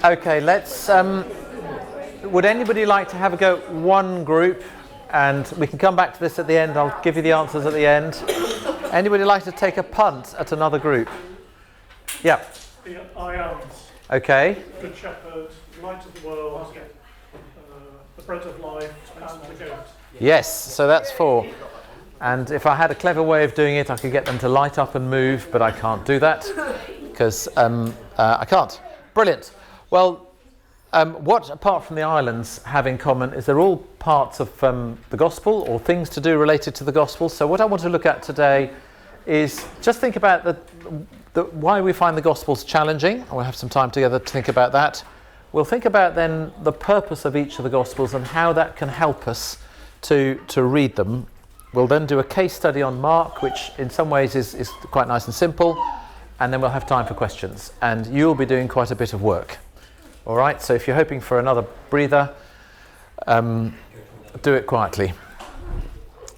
Okay, let's. Would anybody like to have a go at one group? And we can come back to this at the end. I'll give you the answers at the end. Anybody like to take a punt at another group? Yeah. The I Ams. Okay. Good Shepherd, Light of the World, the Bread of Life, and the Goat. Yes, so that's 4. And if I had a clever way of doing it, I could get them to light up and move, but I can't do that because I can't. Brilliant. Well, what, apart from the islands, have in common is they're all parts of the gospel or things to do related to the gospel. So what I want to look at today is just think about why we find the gospels challenging. We'll have some time together to think about that. We'll think about then the purpose of each of the gospels and how that can help us to read them. We'll then do a case study on Mark, which in some ways is quite nice and simple, and then we'll have time for questions. And you'll be doing quite a bit of work. All right, so if you're hoping for another breather, do it quietly.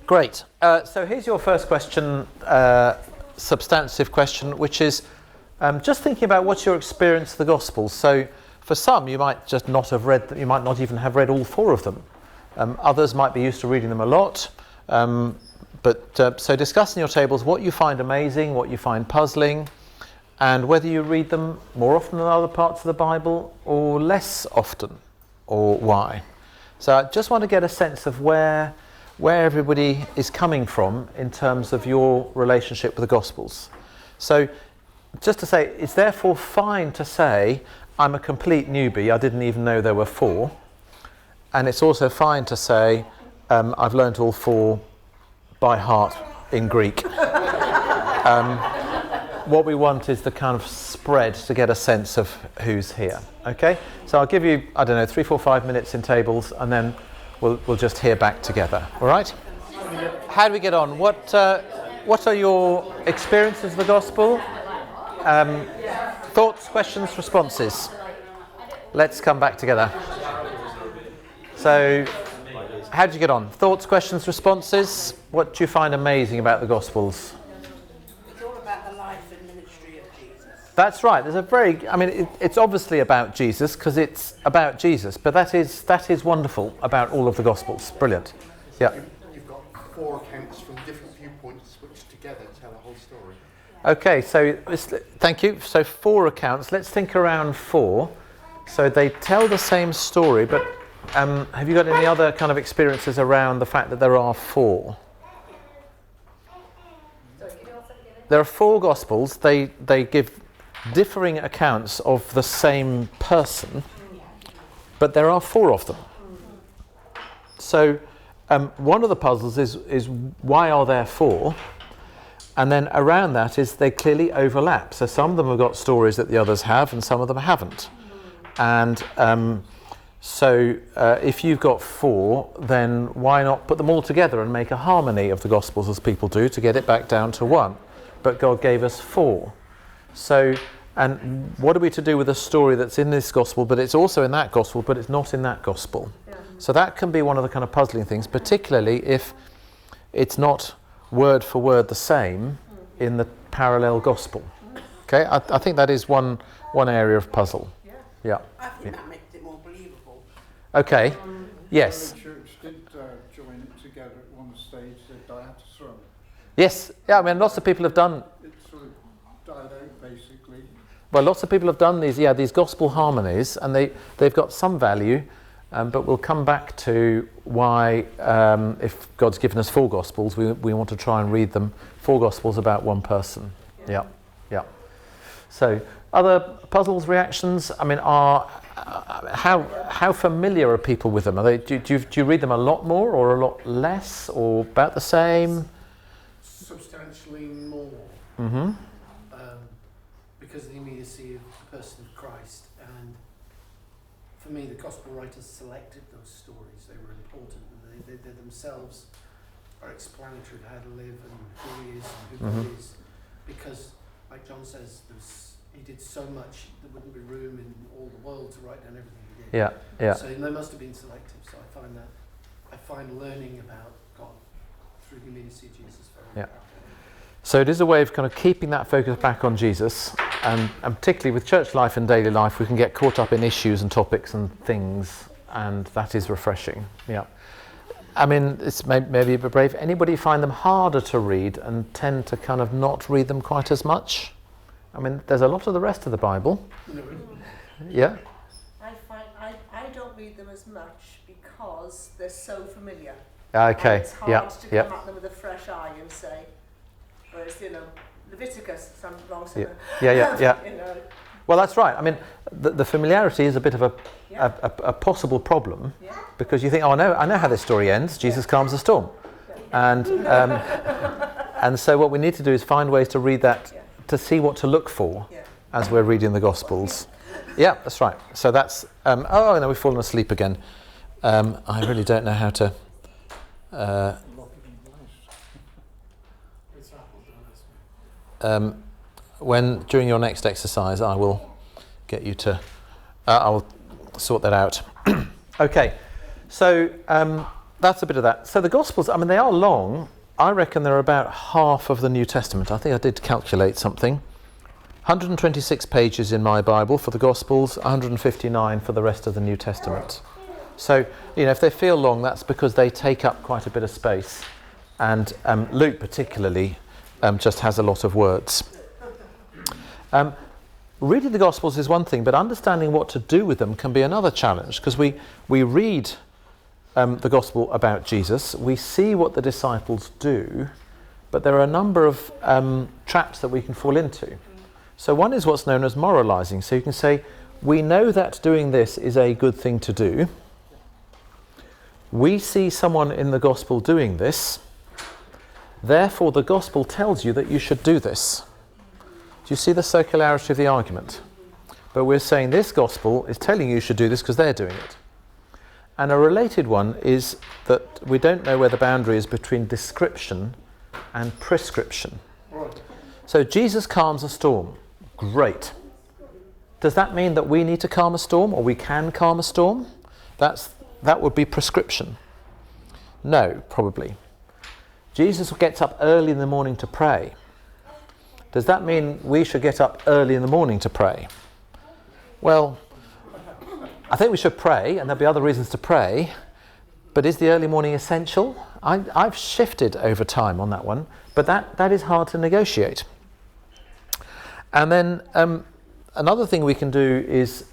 Great. So here's your first question, substantive question, which is just thinking about what's your experience of the Gospels. So for some, you might just not have read, you might not even have read all 4 of them. Others might be used to reading them a lot. So discuss in your tables what you find amazing, what you find puzzling, and whether you read them more often than other parts of the Bible or less often, or why. So I just want to get a sense of where everybody is coming from in terms of your relationship with the Gospels. So just to say, it's therefore fine to say, I'm a complete newbie, I didn't even know there were 4. And it's also fine to say, I've learned all 4 by heart in Greek. What we want is the kind of spread to get a sense of who's here. Okay, so I'll give you, I don't know, 3, 4, 5 minutes in tables, and then we'll just hear back together. All right? How do we get on? What are your experiences of the gospel? Thoughts, questions, responses? Let's come back together. So, how did you get on? Thoughts, questions, responses? What do you find amazing about the gospels? That's right. There's a it's obviously about Jesus because it's about Jesus, but that is wonderful about all of the Gospels. Brilliant. Yeah. You've got 4 accounts from different viewpoints which together tell a whole story. Okay, so thank you. So 4 accounts. Let's think around 4. So they tell the same story, but have you got any other kind of experiences around the fact that there are 4? There are 4 Gospels. They give differing accounts of the same person, but there are 4 of them. So one of the puzzles is why are there 4? And then around that is they clearly overlap. So some of them have got stories that the others have, and some of them haven't. And so if you've got 4, then why not put them all together and make a harmony of the Gospels as people do to get it back down to 1? But God gave us 4. So, and what are we to do with a story that's in this gospel, but it's also in that gospel, but it's not in that gospel? Yeah. So that can be one of the kind of puzzling things, particularly if it's not word for word the same in the parallel gospel. Okay, I think that is one area of puzzle. Yeah. I think that makes it more believable. Okay. Yes. The church did join it together at one stage. They died to throw. Yes. Yeah. I mean, lots of people have done. It sort of died out basically. Well, lots of people have done these gospel harmonies, and they've got some value, but we'll come back to why, if God's given us 4 gospels, we want to try and read them 4 gospels about one person. Yeah. So, other puzzles, reactions? I mean, how familiar are people with them? Are they? Do you read them a lot more, or a lot less, or about the same? Substantially more. Mm-hmm. Because of the immediacy of the person of Christ, and for me the gospel writers selected those stories. They were important, and they themselves are explanatory of how to live and who he is and who God is, because like John says, he did so much there wouldn't be room in all the world to write down everything he did. Yeah. So they must have been selective. So I find learning about God through the immediacy of Jesus very important. So it is a way of kind of keeping that focus back on Jesus, and particularly with church life and daily life, we can get caught up in issues and topics and things, and that is refreshing. Yeah. I mean, it's maybe a bit brave. Anybody find them harder to read and tend to kind of not read them quite as much? I mean, there's a lot of the rest of the Bible. Yeah? I don't read them as much because they're so familiar. Okay. And it's hard to come at them with a fresh eye and say, whereas, Leviticus, some long summer. Yeah. You know. Well, that's right. I mean, the familiarity is a bit of a possible problem, because you think, oh, I know how this story ends. Jesus calms the storm, and so what we need to do is find ways to read that, to see what to look for as we're reading the Gospels. Yeah, that's right. So that's oh no, we've fallen asleep again. I really don't know how to. When during your next exercise, I will get you to. I will sort that out. Okay, so that's a bit of that. So the Gospels, I mean, they are long. I reckon they're about half of the New Testament. I think I did calculate something. 126 pages in my Bible for the Gospels, 159 for the rest of the New Testament. So, if they feel long, that's because they take up quite a bit of space. And Luke particularly just has a lot of words. Reading the Gospels is one thing, but understanding what to do with them can be another challenge, because we read the Gospel about Jesus, we see what the disciples do, but there are a number of traps that we can fall into. So one is what's known as moralizing. So you can say, we know that doing this is a good thing to do. We see someone in the Gospel doing this, therefore the Gospel tells you that you should do this. Do you see the circularity of the argument? But we're saying this Gospel is telling you should do this because they're doing it. And a related one is that we don't know where the boundary is between description and prescription. Right. So Jesus calms a storm. Great. Does that mean that we need to calm a storm, or we can calm a storm? That would be prescription. No, probably. Jesus gets up early in the morning to pray. Does that mean we should get up early in the morning to pray? Well, I think we should pray, and there'll be other reasons to pray, but is the early morning essential? I've shifted over time on that one, but that is hard to negotiate. And then another thing we can do is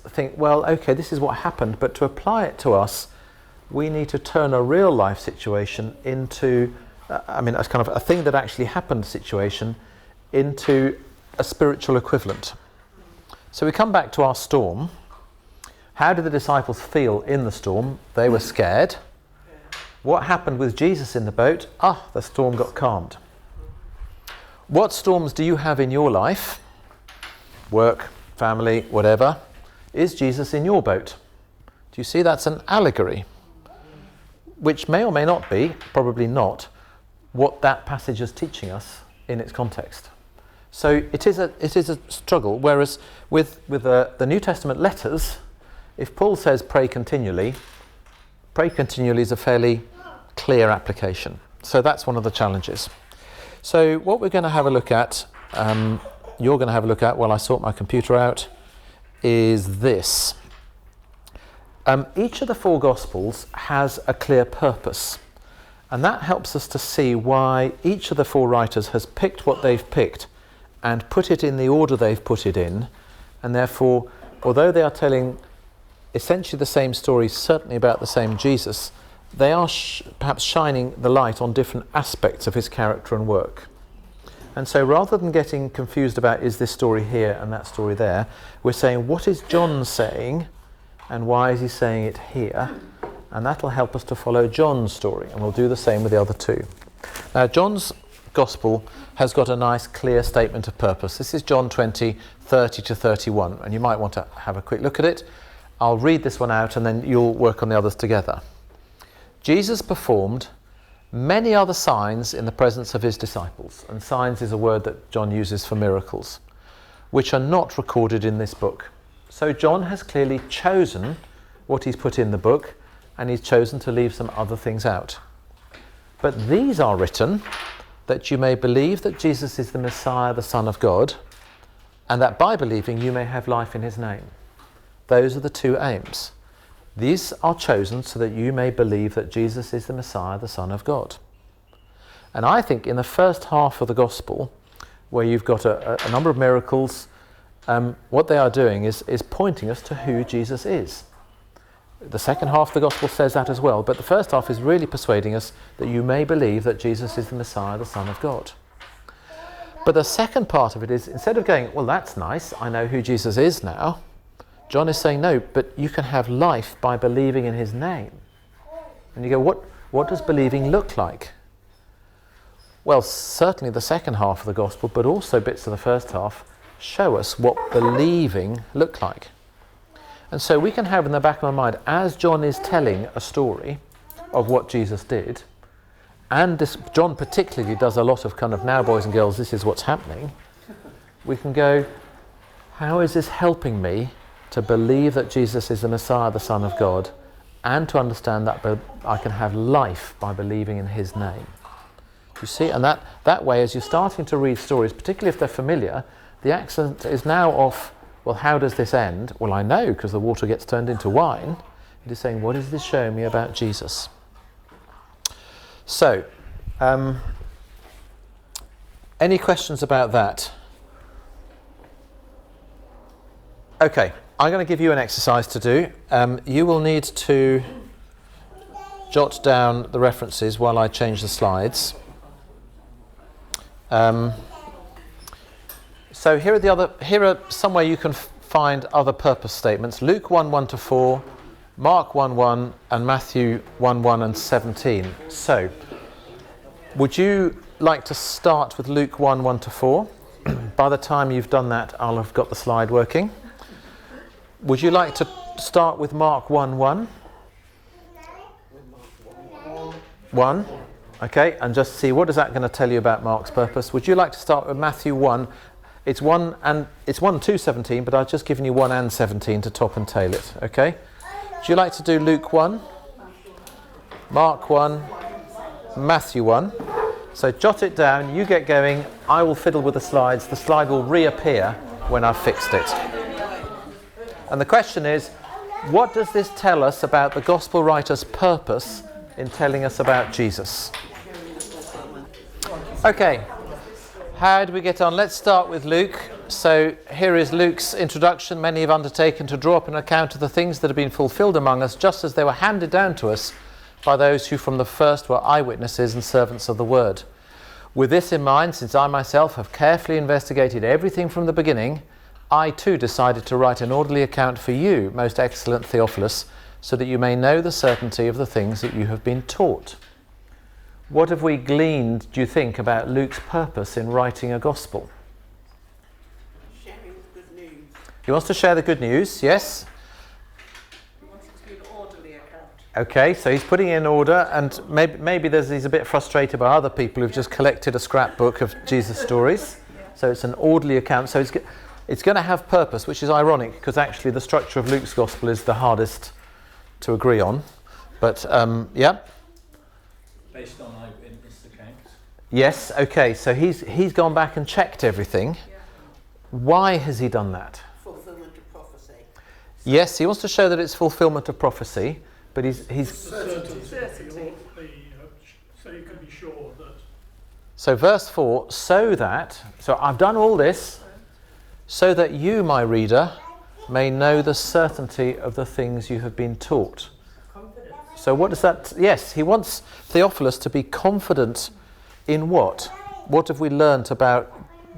think, well, okay, this is what happened, but to apply it to us, we need to turn a real life situation into, as kind of a thing that actually happened situation, into a spiritual equivalent. So we come back to our storm. How did the disciples feel in the storm? They were scared. What happened with Jesus in the boat? The storm got calmed. What storms do you have in your life? Work, family, whatever. Is Jesus in your boat? Do you see that's an allegory? Which may or may not be, probably not, what that passage is teaching us in its context. So it is a struggle, whereas with the New Testament letters, if Paul says pray continually is a fairly clear application. So that's one of the challenges. So what we're going to have a look at, you're going to have a look at while I sort my computer out, is this. Each of the four Gospels has a clear purpose, and that helps us to see why each of the four writers has picked what they've picked and put it in the order they've put it in, and therefore, although they are telling essentially the same story, certainly about the same Jesus, they are perhaps shining the light on different aspects of his character and work. And so rather than getting confused about is this story here and that story there, we're saying what is John saying and why is he saying it here? And that'll help us to follow John's story, and we'll do the same with the other two. Now John's Gospel has got a nice clear statement of purpose. This is John 20, 30 to 31, and you might want to have a quick look at it. I'll read this one out and then you'll work on the others together. Jesus performed many other signs in the presence of his disciples, and signs is a word that John uses for miracles, which are not recorded in this book. So John has clearly chosen what he's put in the book, and he's chosen to leave some other things out. But these are written that you may believe that Jesus is the Messiah, the Son of God, and that by believing you may have life in his name. Those are the two aims. These are chosen so that you may believe that Jesus is the Messiah, the Son of God. And I think in the first half of the Gospel, where you've got a number of miracles, what they are doing is pointing us to who Jesus is. The second half of the Gospel says that as well, but the first half is really persuading us that you may believe that Jesus is the Messiah, the Son of God. But the second part of it is, instead of going, well, that's nice, I know who Jesus is now, John is saying, no, but you can have life by believing in his name. And you go, what does believing look like? Well, certainly the second half of the Gospel, but also bits of the first half, show us what believing looked like. And so we can have in the back of our mind, as John is telling a story of what Jesus did, and this, John particularly does a lot of kind of, now boys and girls, this is what's happening, we can go, how is this helping me to believe that Jesus is the Messiah, the Son of God, and to understand that I can have life by believing in his name? You see, and that way, as you're starting to read stories, particularly if they're familiar, the accent is now off, well, how does this end? Well, I know, because the water gets turned into wine. It is saying, what is this showing me about Jesus? So, any questions about that? Okay, I'm going to give you an exercise to do. You will need to jot down the references while I change the slides. So here are somewhere you can find other purpose statements. Luke 1:1-4, Mark 1:1, and Matthew 1:1 and 17. So, would you like to start with Luke 1:1-4? By the time you've done that, I'll have got the slide working. Would you like to start with Mark 1:1? 1. Okay, and just see what is that going to tell you about Mark's purpose. Would you like to start with Matthew 1? It's 1 to 17, but I've just given you 1 and 17 to top and tail it. Okay? Would you like to do Luke 1, Mark 1, Matthew 1? So jot it down, you get going, I will fiddle with the slides. The slide will reappear when I've fixed it. And the question is, what does this tell us about the Gospel writer's purpose in telling us about Jesus? Okay, how do we get on? Let's start with Luke. So here is Luke's introduction. Many have undertaken to draw up an account of the things that have been fulfilled among us, just as they were handed down to us by those who from the first were eyewitnesses and servants of the word. With this in mind, since I myself have carefully investigated everything from the beginning, I too decided to write an orderly account for you, most excellent Theophilus, so that you may know the certainty of the things that you have been taught. What have we gleaned, do you think, about Luke's purpose in writing a gospel? Sharing the good news. He wants to share the good news, yes? He wants it to be an orderly account. Okay, so he's putting it in order, and maybe he's a bit frustrated by other people who've just collected a scrapbook of Jesus stories. So it's an orderly account. So it's going to have purpose, which is ironic, because actually the structure of Luke's gospel is the hardest to agree on. But, yeah? Based on eyewitness accounts. Yes, okay, so he's gone back and checked everything. Yeah. Why has he done that? Fulfillment of prophecy. Yes, he wants to show that it's fulfillment of prophecy, but he's Certainty. Certainty. So you can be sure that so verse 4, so I've done all this so that you, my reader, may know the certainty of the things you have been taught. So what does that... Yes, he wants Theophilus to be confident in what? What have we learnt about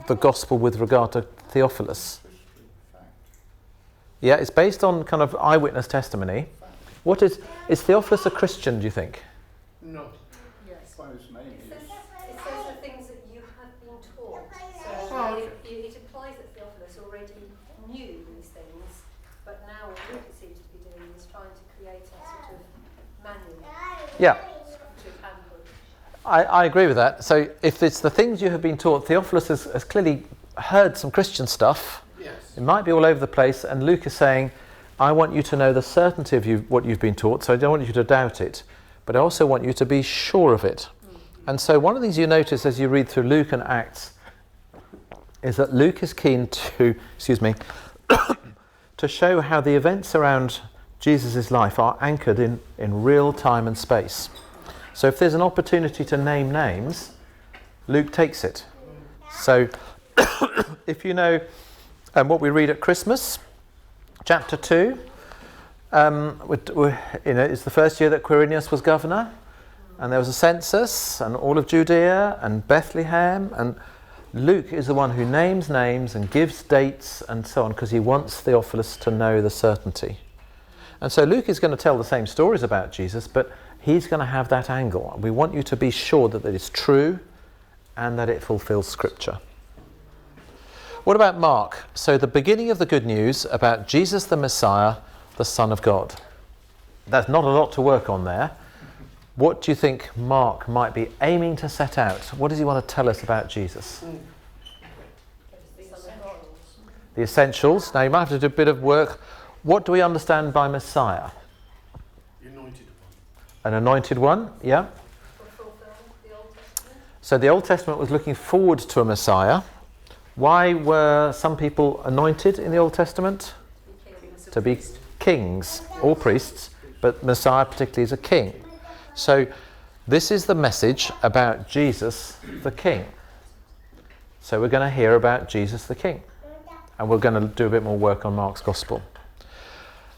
the gospel with regard to Theophilus? Yeah, it's based on kind of eyewitness testimony. What is Theophilus a Christian, do you think? No. Yes. By his name It is. says the things that you have been taught. So it implies that Theophilus already knew these things, but now what Luke seems to be doing is trying to create a sort of manual, Yeah, sort of handbook. I agree with that. So if it's the things you have been taught, Theophilus has clearly heard some Christian stuff. Yes. It might be all over the place, and Luke is saying, I want you to know the certainty of what you've been taught, so I don't want you to doubt it, but I also want you to be sure of it. And so one of the things you notice as you read through Luke and Acts is that Luke is keen to, to show how the events around Jesus' life are anchored in real time and space. So if there's an opportunity to name names, Luke takes it. So if you know what we read at Christmas, chapter 2, it's the first year that Quirinius was governor, and there was a census, and all of Judea and Bethlehem, and Luke is the one who names names and gives dates and so on, because he wants Theophilus to know the certainty. And so Luke is going to tell the same stories about Jesus, but he's going to have that angle. We want you to be sure that it is true and that it fulfills Scripture. What about Mark? So the beginning of the good news about Jesus the Messiah, the Son of God. There's not a lot to work on there. What do you think Mark might be aiming to set out? What does he want to tell us about Jesus? The essentials. Now you might have to do a bit of work. What do we understand by Messiah? The anointed one. An anointed one, yeah. So the Old Testament was looking forward to a Messiah. Why were some people anointed in the Old Testament? To be kings, or priests, but Messiah particularly is a king. So this is the message about Jesus the King. So we're going to hear about Jesus the King. And we're going to do a bit more work on Mark's Gospel.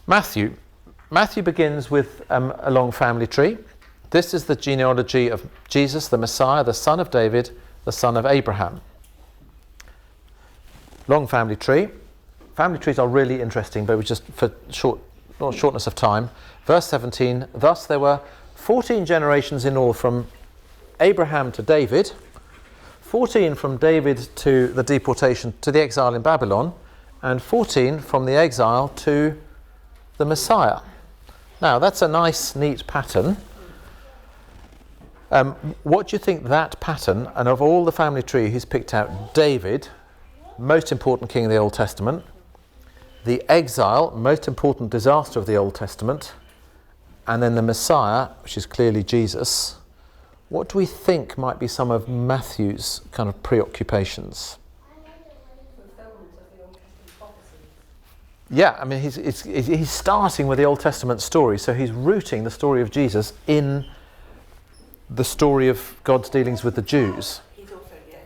Matthew begins with a long family tree. This is the genealogy of Jesus, the Messiah, the son of David, the son of Abraham. Long family tree. Family trees are really interesting, but just for shortness of time. Verse 17, thus there were 14 generations in all from Abraham to David, 14 from David to the deportation, to the exile in Babylon, and 14 from the exile to the Messiah. Now that's a nice, neat pattern. What do you think that pattern, and of all the family tree he's picked out David, most important king of the Old Testament, the exile, most important disaster of the Old Testament, and then the Messiah, which is clearly Jesus, what do we think might be some of Matthew's kind of preoccupations? Yeah, I mean, he's starting with the Old Testament story, so he's rooting the story of Jesus in the story of God's dealings with the Jews. He's also, he's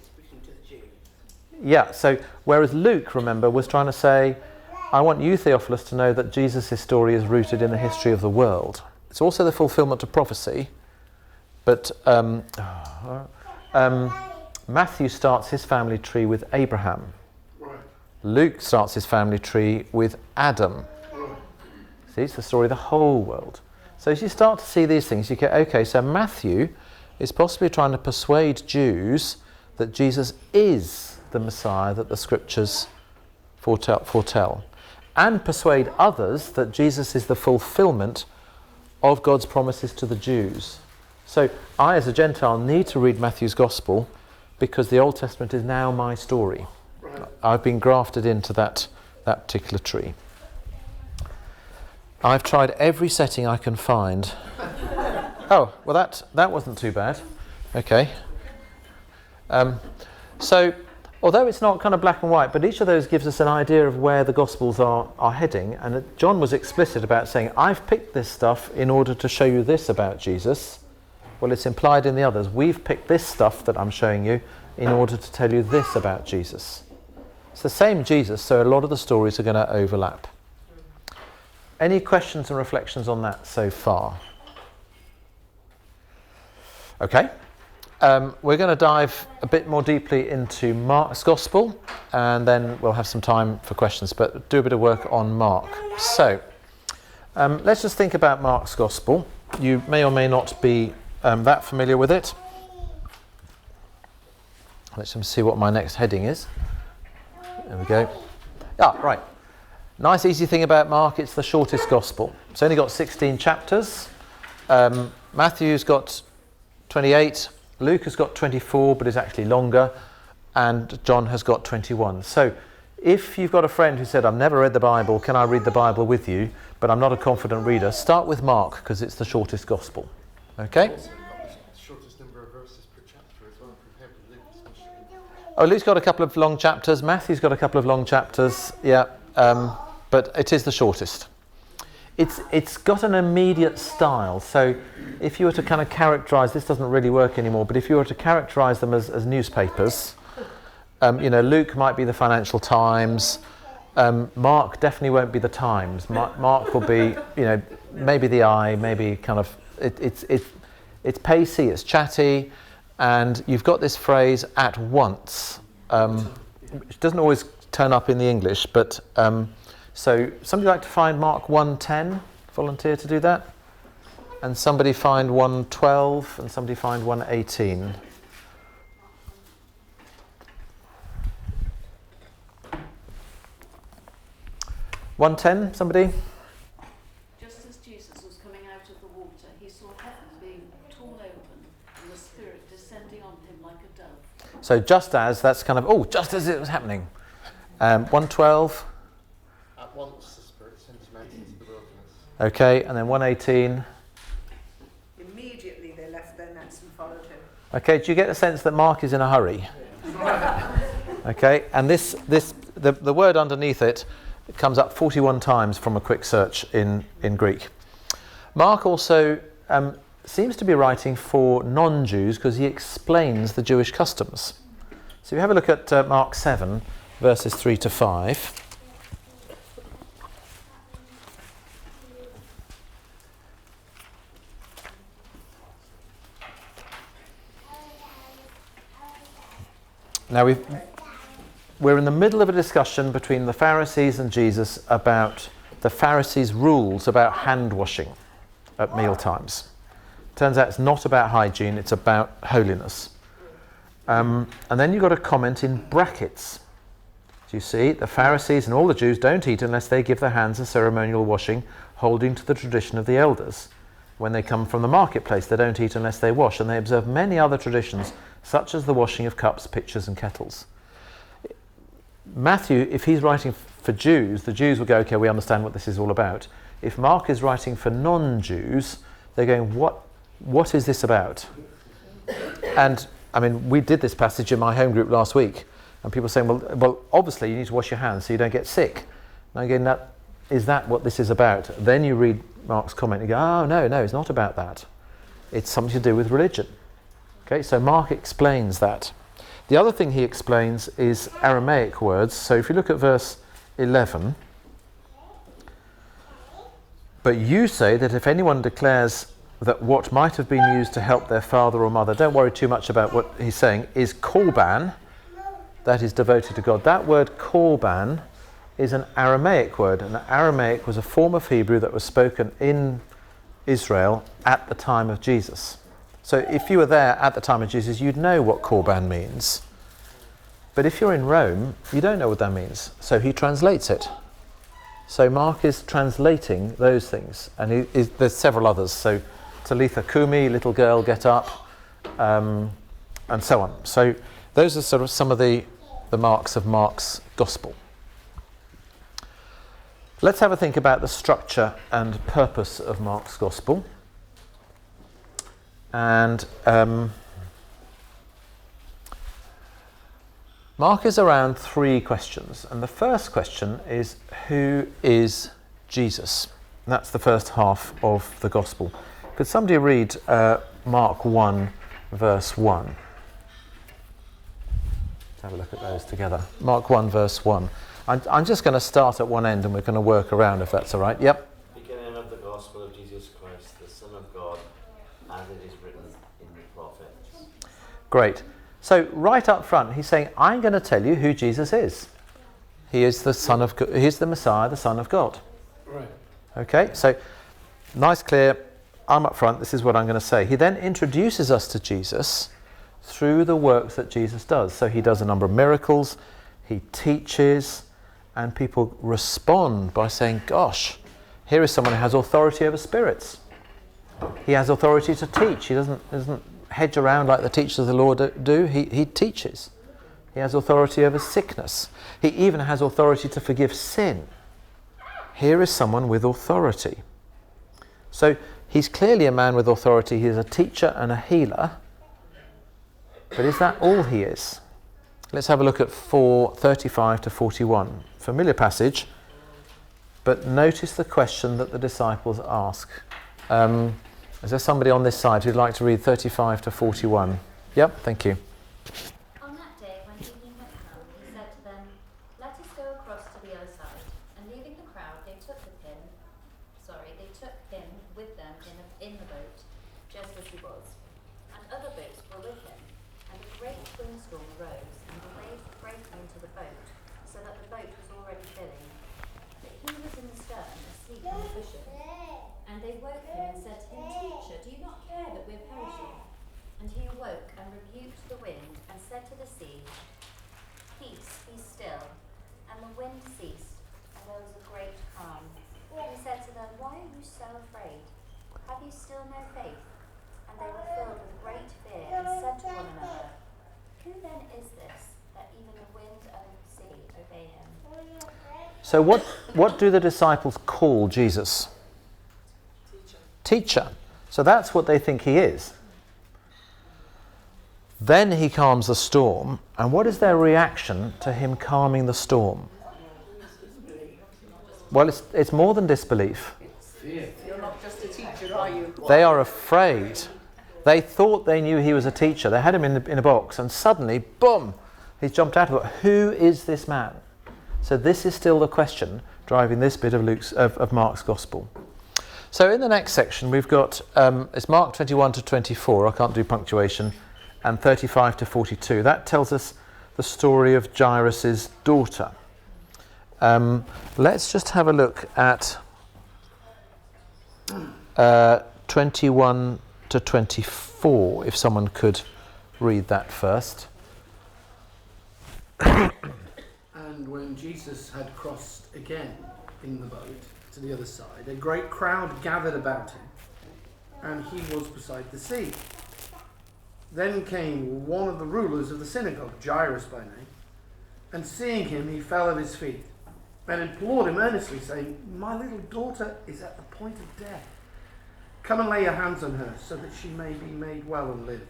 speaking to the Jews. Yeah, so whereas Luke, remember, was trying to say, I want you, Theophilus, to know that Jesus' story is rooted in the history of the world. It's also the fulfillment of prophecy, but Matthew starts his family tree with Abraham. Right. Luke starts his family tree with Adam. Right. See, it's the story of the whole world. So as you start to see these things, you get, okay, so Matthew is possibly trying to persuade Jews that Jesus is the Messiah that the Scriptures foretell, and persuade others that Jesus is the fulfillment of God's promises to the Jews. So I, as a Gentile, need to read Matthew's Gospel because the Old Testament is now my story. Right. I've been grafted into that particular tree. I've tried every setting I can find. Oh, well that wasn't too bad. Okay. So, although it's not kind of black and white, but each of those gives us an idea of where the Gospels are heading. And John was explicit about saying, I've picked this stuff in order to show you this about Jesus. Well, it's implied in the others. We've picked this stuff that I'm showing you in order to tell you this about Jesus. It's the same Jesus, so a lot of the stories are going to overlap. Any questions and reflections on that so far? Okay. We're going to dive a bit more deeply into Mark's Gospel, and then we'll have some time for questions, but do a bit of work on Mark. So, let's just think about Mark's Gospel. You may or may not be that familiar with it. Let's see what my next heading is. There we go. Right. Nice easy thing about Mark, it's the shortest Gospel. It's only got 16 chapters. Matthew's got 28. Luke has got 24, but is actually longer, and John has got 21. So if you've got a friend who said, I've never read the Bible, can I read the Bible with you, but I'm not a confident reader, start with Mark, because it's the shortest Gospel. Okay? Also got the shortest number Oh, Luke's got a couple of long chapters. Matthew's got a couple of long chapters. Yeah, but it is the shortest. It's got an immediate style. So if you were to kind of characterise, this doesn't really work anymore, but if you were to characterise them as newspapers, Luke might be the Financial Times. Mark definitely won't be the Times. Mark will be, maybe the Eye, maybe kind of, it's pacey, it's chatty, and you've got this phrase "at once," which doesn't always turn up in the English, but so somebody like to find Mark 1:10, volunteer to do that, and somebody find 1:12, and somebody find 1:18. $1.10, somebody? Just as Jesus was coming out of the water, he saw heaven being torn open and the Spirit descending on him like a dove. So just as, that's kind of, just as it was happening. 1:12. At once the Spirit sends him out into the wilderness. Okay, and then 1:18. Immediately they left their nets and followed him. Okay, do you get the sense that Mark is in a hurry? Okay, and the word underneath it comes up 41 times from a quick search in Greek. Mark also seems to be writing for non-Jews because he explains the Jewish customs. So you have a look at Mark 7, verses 3 to 5. Now we're in the middle of a discussion between the Pharisees and Jesus about the Pharisees' rules about hand washing at meal times. Turns out it's not about hygiene, it's about holiness. And then you've got a comment in brackets. Do you see? The Pharisees and all the Jews don't eat unless they give their hands a ceremonial washing, holding to the tradition of the elders. When they come from the marketplace, they don't eat unless they wash, and they observe many other traditions, such as the washing of cups, pitchers, and kettles. Matthew, if he's writing for Jews, the Jews will go, okay, we understand what this is all about. If Mark is writing for non-Jews, they're going, what is this about? And, I mean, we did this passage in my home group last week, and people saying, well, obviously you need to wash your hands so you don't get sick. And again, is that what this is about? Then you read Mark's comment and you go, oh, no, it's not about that. It's something to do with religion. Okay, so Mark explains that. The other thing he explains is Aramaic words. So if you look at verse 11, but you say that if anyone declares that what might have been used to help their father or mother, don't worry too much about what he's saying, is korban, that is devoted to God. That word korban is an Aramaic word, and Aramaic was a form of Hebrew that was spoken in Israel at the time of Jesus. So if you were there at the time of Jesus, you'd know what korban means. But if you're in Rome, you don't know what that means. So he translates it. So Mark is translating those things. And there's several others. So Talitha Kumi, little girl, get up, and so on. So those are sort of some of the marks of Mark's gospel. Let's have a think about the structure and purpose of Mark's gospel. And Mark is around three questions. And the first question is, who is Jesus? And that's the first half of the gospel. Could somebody read Mark 1, verse 1? Let's have a look at those together. Mark 1, verse 1. I'm just going to start at one end and we're going to work around if that's all right. Yep. Beginning of the gospel of Jesus Christ, the Son of God, as it is written in the prophets. Great. So right up front, he's saying, I'm going to tell you who Jesus is. He is the Son of God. He's the Messiah, the Son of God. Right. Okay, so nice, clear. I'm up front. This is what I'm going to say. He then introduces us to Jesus through the works that Jesus does. So he does a number of miracles. He teaches. And people respond by saying, gosh, here is someone who has authority over spirits. He has authority to teach. He doesn't hedge around like the teachers of the law do. He teaches. He has authority over sickness. He even has authority to forgive sin. Here is someone with authority. So he's clearly a man with authority. He is a teacher and a healer. But is that all he is? Let's have a look at 4:35 to 41. Familiar passage, but notice the question that the disciples ask. Is there somebody on this side who'd like to read 35 to 41? Yep, thank you. On that day, when evening had come, he said to them, "Let us go across to the other side." And leaving the crowd, they took him with them in the boat, just as he was. And other boats were with him. And a great windstorm arose, and the waves were breaking into the boat, so that the boat was already filling. But he was in the stern, asleep on the cushion. And they woke him and said to him, "Teacher, do you not care that we are perishing?" And he awoke and rebuked the wind and said to the sea, "Peace, be still." And the wind ceased, and there was a great calm. He said to them, "Why are you so afraid? Have you still no faith?" And they were filled with great fear and said to one another, "Who then is this, that even the wind and the sea obey him?" So what do the disciples call Jesus? Teacher. So that's what they think he is. Then he calms the storm, and what is their reaction to him calming the storm? Well, it's more than disbelief. You're not just a teacher, are you? They are afraid. They thought they knew he was a teacher. They had him in a box, and suddenly, boom, he's jumped out of it. Who is this man? So this is still the question driving this bit of Mark's Gospel. So in the next section, we've got, it's Mark 21 to 24, I can't do punctuation, and 35 to 42. That tells us the story of Jairus' daughter. Let's just have a look at 21 to 24, if someone could read that first. And when Jesus had crossed again in the boat to the other side, a great crowd gathered about him, and he was beside the sea. Then came one of the rulers of the synagogue, Jairus by name, and seeing him, he fell at his feet and implored him earnestly, saying, "My little daughter is at the point of death. Come and lay your hands on her, so that she may be made well and live."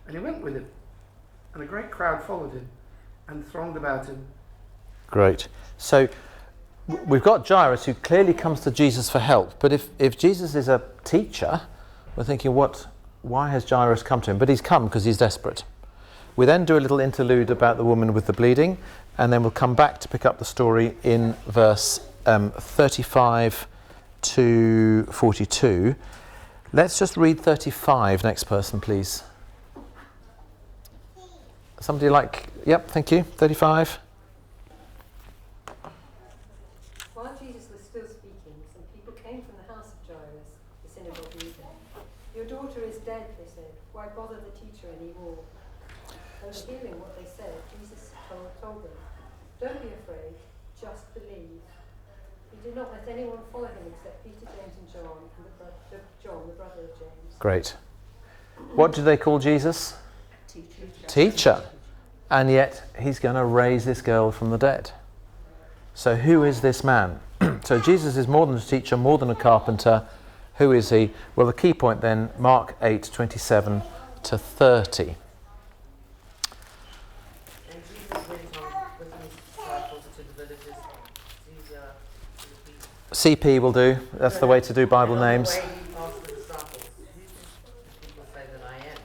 And he went with him, and a great crowd followed him and thronged about him. Great. So we've got Jairus, who clearly comes to Jesus for help. But if Jesus is a teacher, we're thinking, why has Jairus come to him? But he's come because he's desperate. We then do a little interlude about the woman with the bleeding, and then we'll come back to pick up the story in verse 35 to 42. Let's just read 35. Next person, please. Somebody like... Yep, thank you. 35. While Jesus was still speaking, some people came from the house of Jairus, the synagogue leader. "Your daughter is dead," they said. "Why bother the teacher any more?" And hearing what they said, Jesus told them, "Don't be afraid, just believe." He did not let anyone follow him except Peter, James and John, and John, the brother of James. Great. What do they call Jesus? Teacher. And yet he's going to raise this girl from the dead. So who is this man? So Jesus is more than a teacher, more than a carpenter. Who is he? Well, the key point then, Mark 8:27 to 30. And Jesus went on with his disciples to the villages. CP will do. That's the way to do Bible names. And on the way he asked the disciples, "Who do people say that I am?"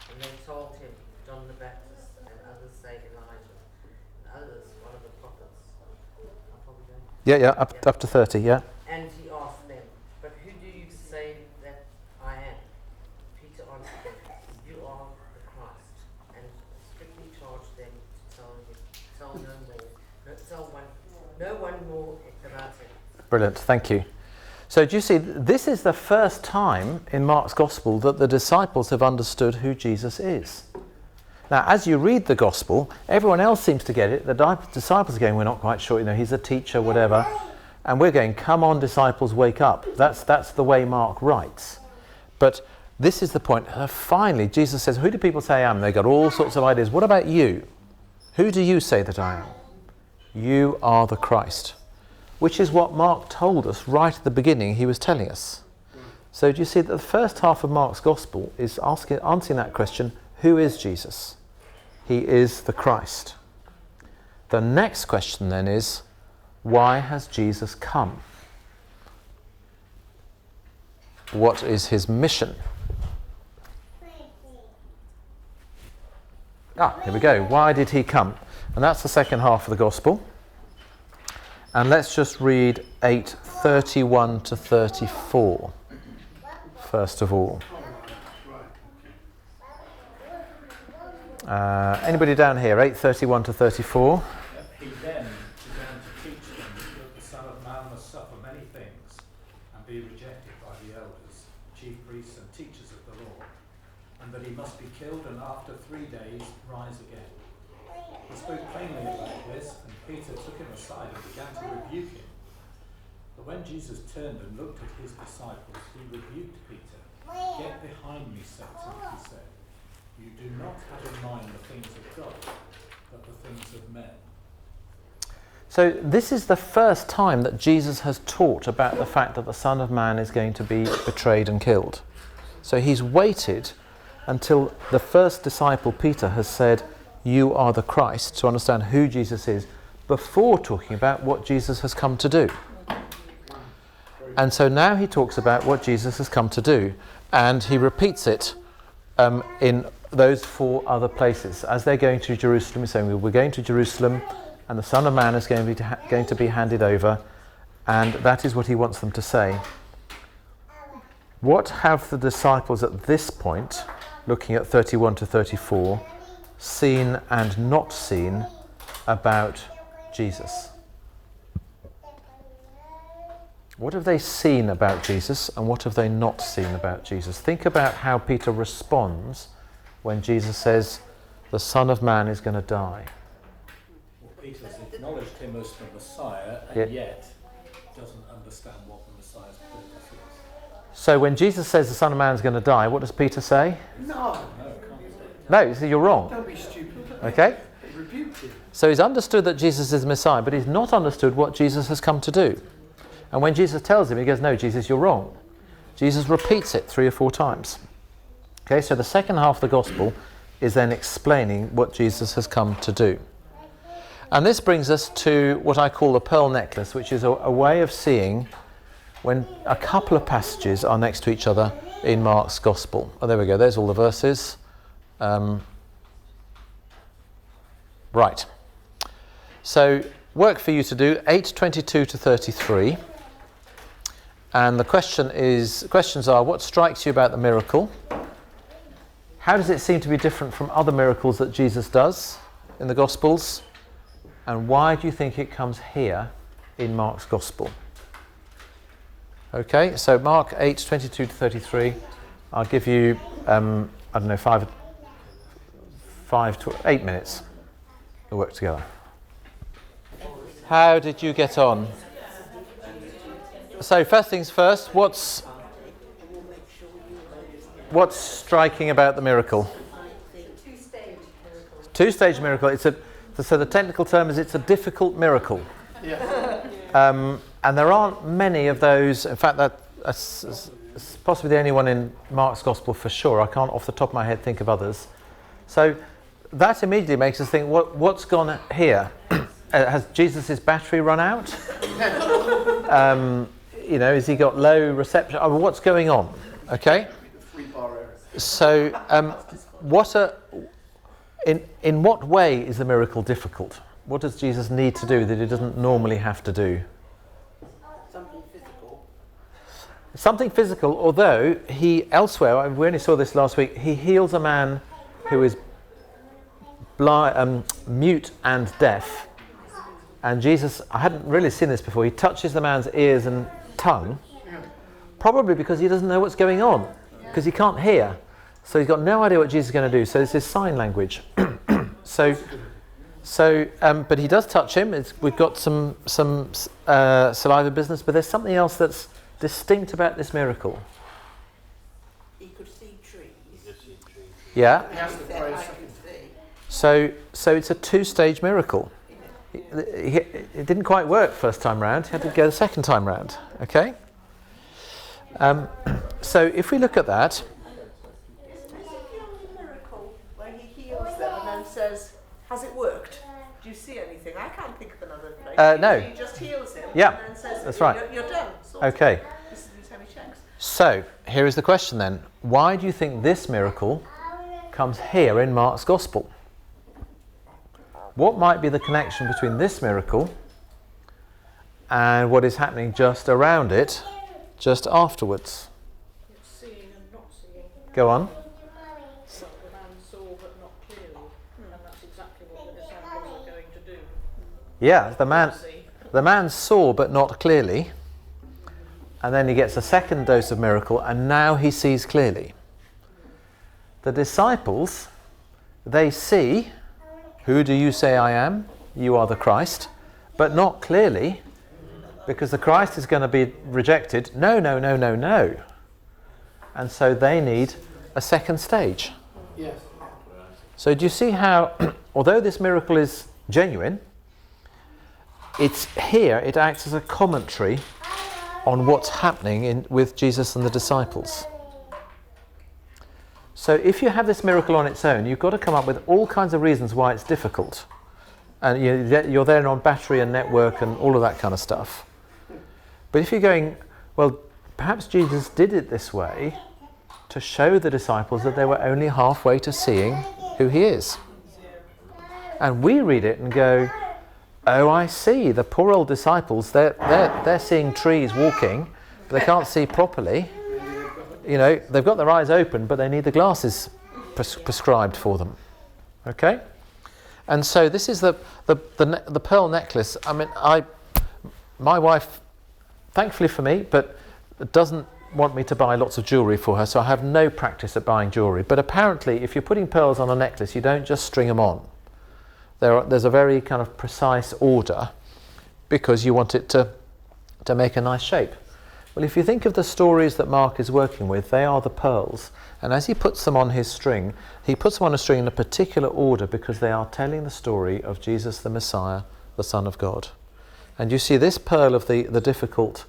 And they told him, "John the Baptist, and others say Elijah, and others one of the prophets." I'm probably going. Yeah, up to 30, yeah. And he asked them, "But who do you say that I am?" Peter answered them, "You are the Christ." And strictly charged them to tell no one more about it. Brilliant, thank you. So do you see, this is the first time in Mark's Gospel that the disciples have understood who Jesus is. Now, as you read the Gospel, everyone else seems to get it. The disciples are going, "We're not quite sure, he's a teacher, whatever." And we're going, "Come on, disciples, wake up." That's the way Mark writes. But this is the point. Finally, Jesus says, "Who do people say I am?" They've got all sorts of ideas. What about you? Who do you say that I am? You are the Christ. Which is what Mark told us right at the beginning he was telling us. So do you see that the first half of Mark's Gospel is answering that question, who is Jesus? he is the Christ. The next question then is, why has Jesus come? What is his mission? Here we go. Why did he come? And that's the second half of the Gospel. And let's just read 8:31 to 34, first of all. Anybody down here? 8:31 to 34. He then began to teach them that the Son of Man must suffer many things and be rejected by the elders, chief priests and teachers of the law, and that he must be killed and after 3 days rise again. He spoke plainly about this, and Peter took him aside and began to rebuke him. But when Jesus turned and looked at his disciples, he rebuked Peter. "Get behind me, Satan," he said. "You do not have in mind the things of God, but the things of men." So this is the first time that Jesus has taught about the fact that the Son of Man is going to be betrayed and killed. So he's waited until the first disciple, Peter, has said, "You are the Christ," to understand who Jesus is, before talking about what Jesus has come to do. And so now he talks about what Jesus has come to do, and he repeats it in those 4 other places. As they're going to Jerusalem, he's saying, we're going to Jerusalem, and the Son of Man is going to be handed over, and that is what he wants them to say. What have the disciples at this point, looking at 31 to 34, seen and not seen about Jesus? What have they seen about Jesus, and what have they not seen about Jesus? Think about how Peter responds when Jesus says, the Son of Man is going to die. Well, Peter's acknowledged him as the Messiah, and yet doesn't understand what the Messiah's purpose is. So when Jesus says the Son of Man is going to die, what does Peter say? No, he says, you're wrong. Don't be stupid. Okay? He rebuked him. So he's understood that Jesus is the Messiah, but he's not understood what Jesus has come to do. And when Jesus tells him, he goes, no, Jesus, you're wrong. Jesus repeats it 3 or 4 times. Okay, so the second half of the Gospel is then explaining what Jesus has come to do. And this brings us to what I call the pearl necklace, which is a way of seeing when a couple of passages are next to each other in Mark's Gospel. Oh, there we go, there's all the verses. Right. So, work for you to do, 8:22 to 33. And the questions are, what strikes you about the miracle? How does it seem to be different from other miracles that Jesus does in the Gospels? And why do you think it comes here in Mark's Gospel? Okay, so Mark 8:22 to 33. I'll give you, 5 to 8 minutes to work together. How did you get on? So first things first, what's striking about the miracle? Two-stage miracle. Two-stage miracle. So the technical term is it's a difficult miracle. Yeah. And there aren't many of those. In fact, that's possibly the only one in Mark's Gospel for sure. I can't off the top of my head think of others. So that immediately makes us think, what's gone here? Has Jesus' battery run out? Has he got low reception? What's going on? Okay. So, in what way is the miracle difficult? What does Jesus need to do that he doesn't normally have to do? Something physical. Something physical, although he elsewhere, we only saw this last week, he heals a man who is blind, mute and deaf. And Jesus, I hadn't really seen this before, he touches the man's ears and tongue, probably because he doesn't know what's going on, because he can't hear. So he's got no idea what Jesus is going to do. So this is sign language. But he does touch him. We've got some saliva business, but there's something else that's distinct about this miracle. He could see trees. Yeah. He has to pray. So it's a 2-stage miracle. It didn't quite work first time round. He had to go the second time round. Okay. So if we look at that. Is it the only miracle where he heals them and then says, Has it worked? Do you see anything? I can't think of another place. No. He just heals him Yeah, and then says, that's right. You're done. Sorted. Okay. This is how he checks. So, here is the question then. Why do you think this miracle comes here in Mark's Gospel? What might be the connection between this miracle and what is happening just around it, just afterwards? It's seeing and not seeing. Go on. So the man saw but not clearly, and that's exactly what the disciples are going to do. Yeah, the man saw but not clearly, and then he gets a second dose of miracle, and now he sees clearly. The disciples, they see, who do you say I am? You are the Christ, but not clearly, because the Christ is going to be rejected. No, no, no, no, no. And so they need a second stage. Yes. So do you see how, although this miracle is genuine, it's here, it acts as a commentary on what's happening with Jesus and the disciples. So if you have this miracle on its own, you've got to come up with all kinds of reasons why it's difficult. And you're then on battery and network and all of that kind of stuff. But if you're going, well, perhaps Jesus did it this way to show the disciples that they were only halfway to seeing who he is. And we read it and go, oh, I see, the poor old disciples, they're seeing trees walking, but they can't see properly. You know, they've got their eyes open, but they need the glasses prescribed for them. Okay? And so this is the pearl necklace. I mean, my wife, thankfully for me, but doesn't want me to buy lots of jewellery for her, so I have no practice at buying jewellery. But apparently, if you're putting pearls on a necklace, you don't just string them on. There's a very kind of precise order, because you want it to make a nice shape. Well, if you think of the stories that Mark is working with, they are the pearls. And as he puts them on his string, he puts them on a string in a particular order because they are telling the story of Jesus the Messiah, the Son of God. And you see this pearl of the difficult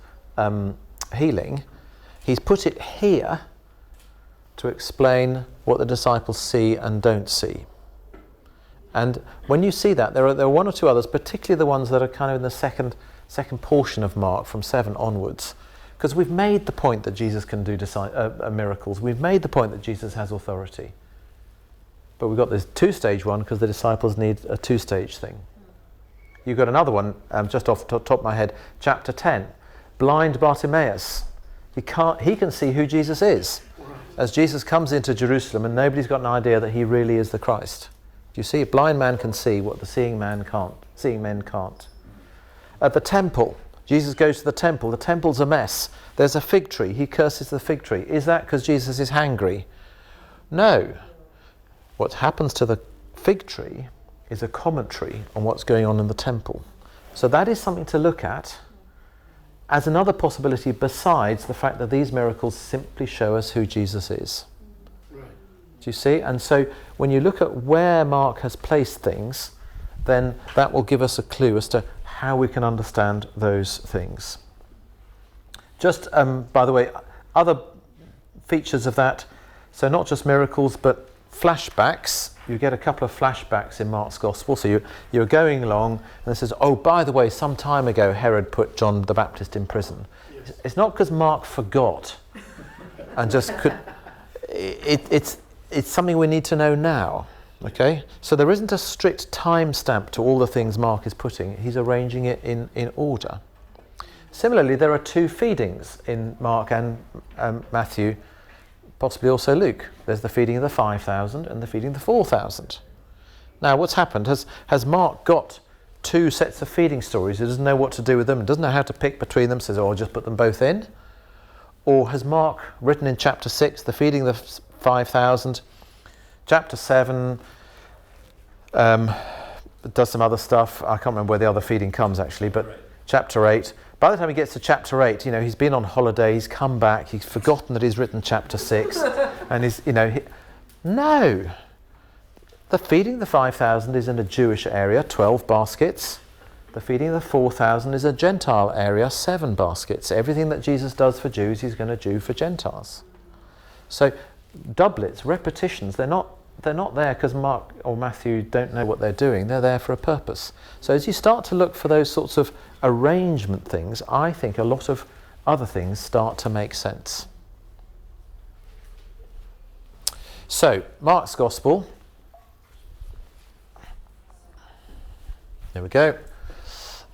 healing, he's put it here to explain what the disciples see and don't see. And when you see that, there are one or two others, particularly the ones that are kind of in the second portion of Mark, from 7 onwards. Because we've made the point that Jesus can do miracles. We've made the point that Jesus has authority. But we've got this 2-stage one because the disciples need a 2-stage thing. You've got another one, just off the top of my head, chapter 10. Blind Bartimaeus. He can see who Jesus is. As Jesus comes into Jerusalem and nobody's got an idea that he really is the Christ. Do you see? A blind man can see what the seeing men can't. At the temple, Jesus goes to the temple. The temple's a mess. There's a fig tree. He curses the fig tree. Is that because Jesus is hangry? No. What happens to the fig tree is a commentary on what's going on in the temple. So that is something to look at as another possibility besides the fact that these miracles simply show us who Jesus is. Right. Do you see? And so when you look at where Mark has placed things, then that will give us a clue as to how we can understand those things. Just, by the way, other features of that, so not just miracles, but flashbacks. You get a couple of flashbacks in Mark's Gospel. So you're going along, and it says, oh, by the way, some time ago, Herod put John the Baptist in prison. Yes. It's not because Mark forgot and just could... It's something we need to know now. Okay, so there isn't a strict time stamp to all the things Mark is putting. He's arranging it in order. Similarly, there are 2 feedings in Mark and Matthew, possibly also Luke. There's the feeding of the 5,000 and the feeding of the 4,000. Now, what's happened? Has Mark got 2 sets of feeding stories? He doesn't know what to do with them, doesn't know how to pick between them, says, oh, I'll just put them both in? Or has Mark written in chapter 6, the feeding of the 5,000, chapter 7 does some other stuff. I can't remember where the other feeding comes actually, but right. Chapter 8. By the time he gets to chapter 8, he's been on holiday, he's come back, he's forgotten that he's written chapter 6, and he's, no. The feeding of the 5,000 is in a Jewish area, 12 baskets. The feeding of the 4,000 is a Gentile area, 7 baskets. Everything that Jesus does for Jews, he's going to do for Gentiles. So doublets, repetitions, they're not they're not there because Mark or Matthew don't know what they're doing. They're there for a purpose. So as you start to look for those sorts of arrangement things, I think a lot of other things start to make sense. So, Mark's Gospel. There we go.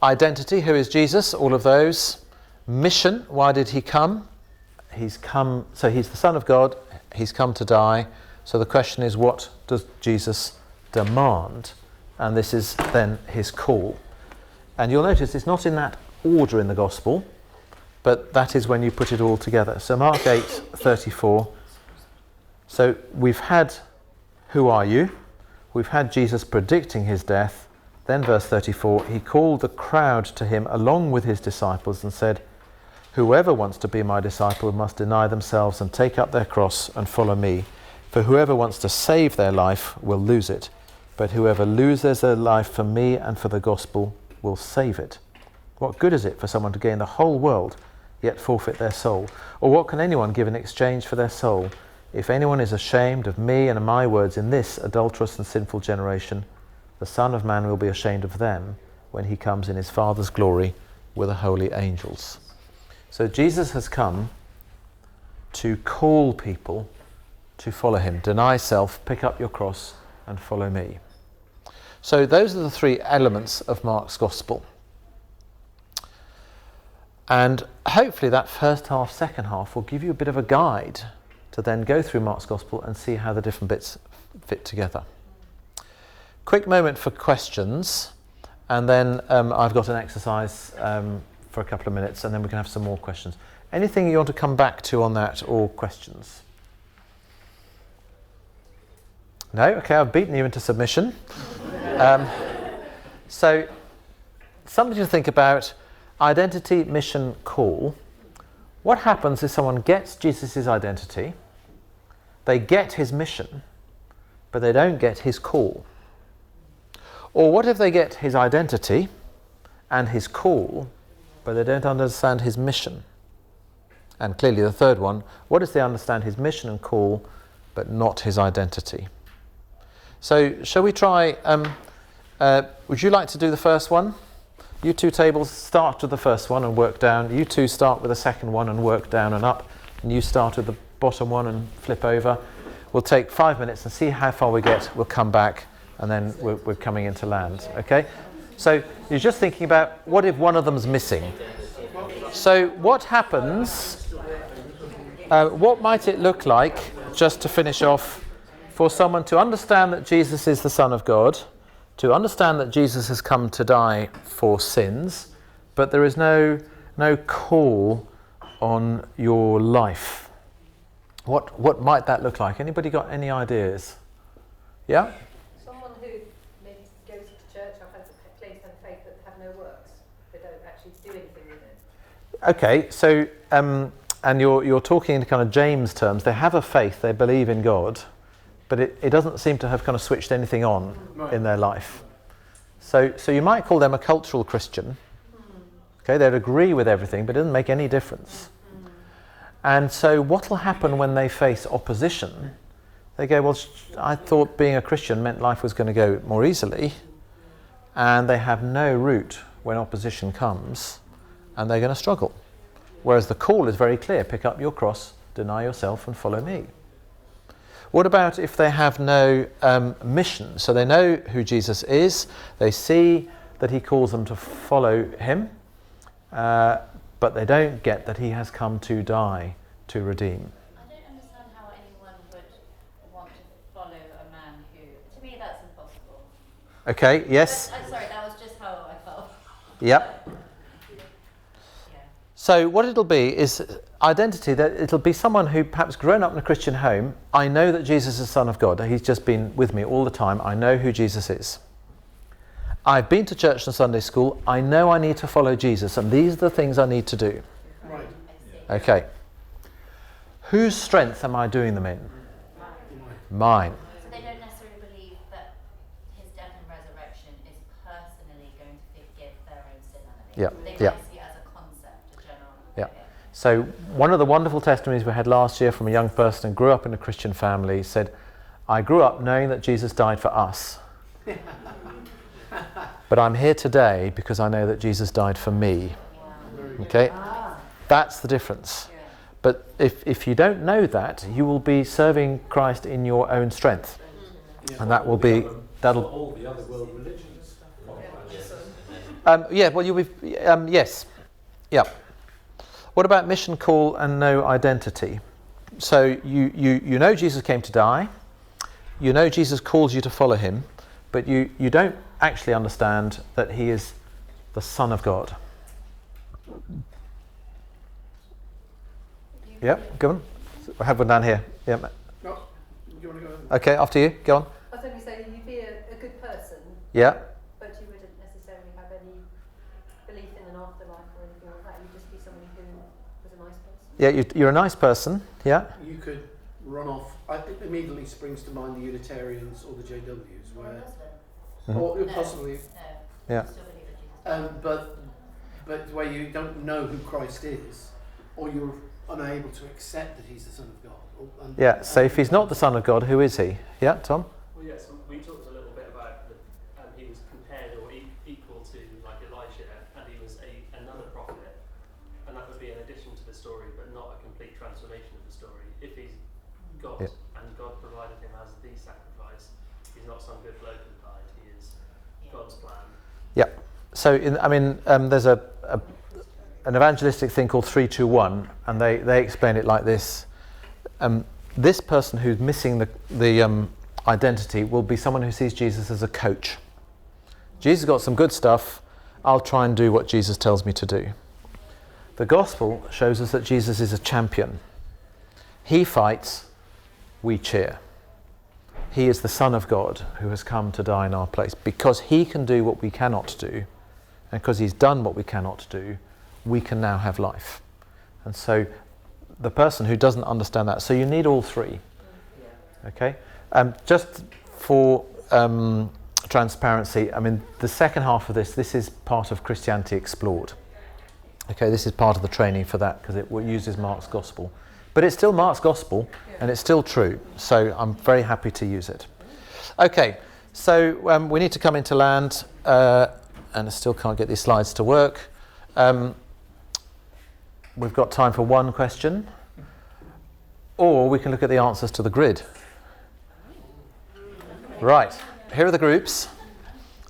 Identity, who is Jesus? All of those. Mission, why did he come? He's come, so he's the Son of God. He's come to die. So the question is, what does Jesus demand? And this is then his call. And you'll notice it's not in that order in the Gospel, but that is when you put it all together. So Mark 8:34. So we've had, who are you? We've had Jesus predicting his death. Then verse 34, he called the crowd to him along with his disciples and said, whoever wants to be my disciple must deny themselves and take up their cross and follow me. For whoever wants to save their life will lose it, but whoever loses their life for me and for the gospel will save it. What good is it for someone to gain the whole world, yet forfeit their soul? Or what can anyone give in exchange for their soul? If anyone is ashamed of me and of my words in this adulterous and sinful generation, the Son of Man will be ashamed of them when he comes in his Father's glory with the holy angels. So Jesus has come to call people to follow him. Deny self, pick up your cross and follow me. So those are the three elements of Mark's Gospel. And hopefully that first half, second half will give you a bit of a guide to then go through Mark's Gospel and see how the different bits fit together. Quick moment for questions, and then I've got an exercise for a couple of minutes, and then we can have some more questions. Anything you want to come back to on that, or questions? No? Okay, I've beaten you into submission. So, something to think about: identity, mission, call. What happens if someone gets Jesus' identity, they get his mission, but they don't get his call? Or what if they get his identity and his call, but they don't understand his mission? And clearly the third one, what if they understand his mission and call, but not his identity? So shall we try, would you like to do the first one? You two tables, start with the first one and work down. You two start with the second one and work down and up. And you start with the bottom one and flip over. We'll take 5 minutes and see how far we get. We'll come back and then we're coming into land. Okay? So you're just thinking about, what if one of them's missing? So what happens, what might it look like, just to finish off, for someone to understand that Jesus is the Son of God, to understand that Jesus has come to die for sins, but there is no call on your life? What might that look like? Anybody got any ideas? Yeah? Someone who maybe goes to church or claims to have faith but have no works. They don't actually do anything with it. Okay, so and you're talking in kind of James terms. They have a faith, they believe in God, but it doesn't seem to have kind of switched anything on in their life. So you might call them a cultural Christian. Okay, they'd agree with everything, but it doesn't make any difference. And so what will happen when they face opposition? They go, well, I thought being a Christian meant life was going to go more easily. And they have no root when opposition comes, and they're going to struggle. Whereas the call is very clear: pick up your cross, deny yourself, and follow me. What about if they have no mission? So they know who Jesus is, they see that he calls them to follow him, but they don't get that he has come to die, to redeem. I don't understand how anyone would want to follow a man who, to me that's impossible. Okay, yes? But, sorry, that was just how I felt. Yep. Yeah. So what it'll be is identity, that it'll be someone who perhaps grown up in a Christian home. I know that Jesus is the Son of God. He's just been with me all the time. I know who Jesus is. I've been to church and Sunday school. I know I need to follow Jesus, and these are the things I need to do. Right. Okay. Whose strength am I doing them in? Mine. So they don't necessarily believe that his death and resurrection is personally going to forgive their own sin and Yeah. They Yeah. might see it as a concept, a general. Yeah. Okay. So one of the wonderful testimonies we had last year from a young person who grew up in a Christian family said, I grew up knowing that Jesus died for us. But I'm here today because I know that Jesus died for me. Okay? That's the difference. But if you don't know that, you will be serving Christ in your own strength. And that will be... that'll all the other world religions. well, you'll be... yes. Yeah. What about mission, call, and no identity? So you know Jesus came to die. You know Jesus calls you to follow him. But you don't actually understand that he is the Son of God. Yep, go on. I have one down here. Yep. No, you want to go ahead? Okay, after you. Go on. I was only saying you'd be a good person, Yeah. but you wouldn't necessarily have any belief in an afterlife or anything like that. You'd just be somebody who was a nice person. Yeah, you're a nice person. Yeah. You could run off. It immediately springs to mind the Unitarians or the JWs, where, or possibly, Yeah. but where you don't know who Christ is, or you're unable to accept that he's the Son of God. Yeah. So if he's not the Son of God, who is he? Yeah, Tom. Well, yes, we talked a little bit about that he was compared or equal to like Elijah, and he was another prophet, and that would be an addition to the story, but not a complete transformation of the story. If he's God and God provided him as the sacrifice, he's not some good bloke who died. He is God's plan. Yeah. So there's an evangelistic thing called 3-2-1, and they explain it like this. This person who's missing the identity will be someone who sees Jesus as a coach. Jesus got some good stuff, I'll try and do what Jesus tells me to do. The gospel shows us that Jesus is a champion. He fights, we cheer. He is the Son of God who has come to die in our place. Because he can do what we cannot do, and because he's done what we cannot do, we can now have life. And so the person who doesn't understand that, so you need all three. Okay? Just for transparency, the second half of this is part of Christianity Explored. Okay, this is part of the training for that, because it uses Mark's Gospel. But it's still Mark's Gospel, and it's still true, so I'm very happy to use it. Okay, so we need to come into land, and I still can't get these slides to work. We've got time for one question, or we can look at the answers to the grid. Right, here are the groups.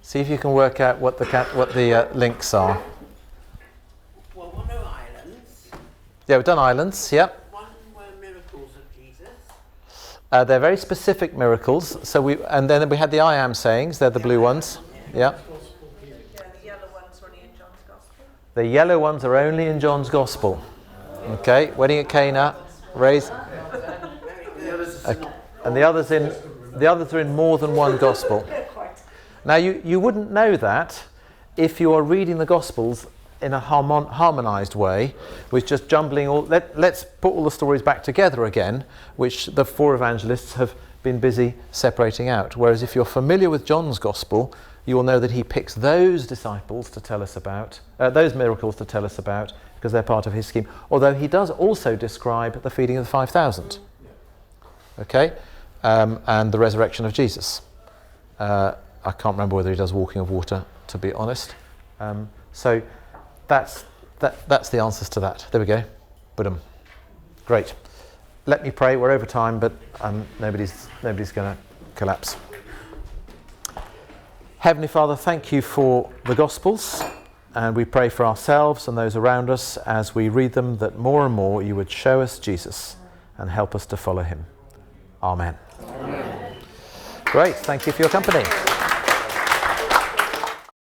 See if you can work out what the links are. Well, one are islands. Yeah, we've done islands, yep. One were miracles of Jesus. They're very specific miracles. And then we had the I am sayings, they're the blue ones. Yeah. The yellow ones are only in John's Gospel. The yellow ones are only in John's Gospel. Okay, wedding at Cana, raise. Okay. And the others are in more than one Gospel. Now you wouldn't know that if you are reading the Gospels in a harmonized way, with just jumbling all. Let's put all the stories back together again, which the four evangelists have been busy separating out. Whereas if you're familiar with John's Gospel, you will know that he picks those disciples to tell us about, those miracles to tell us about, because they're part of his scheme. Although he does also describe the feeding of the 5,000. Okay? And the resurrection of Jesus. I can't remember whether he does walking of water, to be honest. So that's the answers to that. There we go. Boom. Great. Let me pray. We're over time, but nobody's going to collapse. Heavenly Father, thank you for the Gospels, and we pray for ourselves and those around us as we read them, that more and more you would show us Jesus and help us to follow him. Amen. Great. Thank you for your company.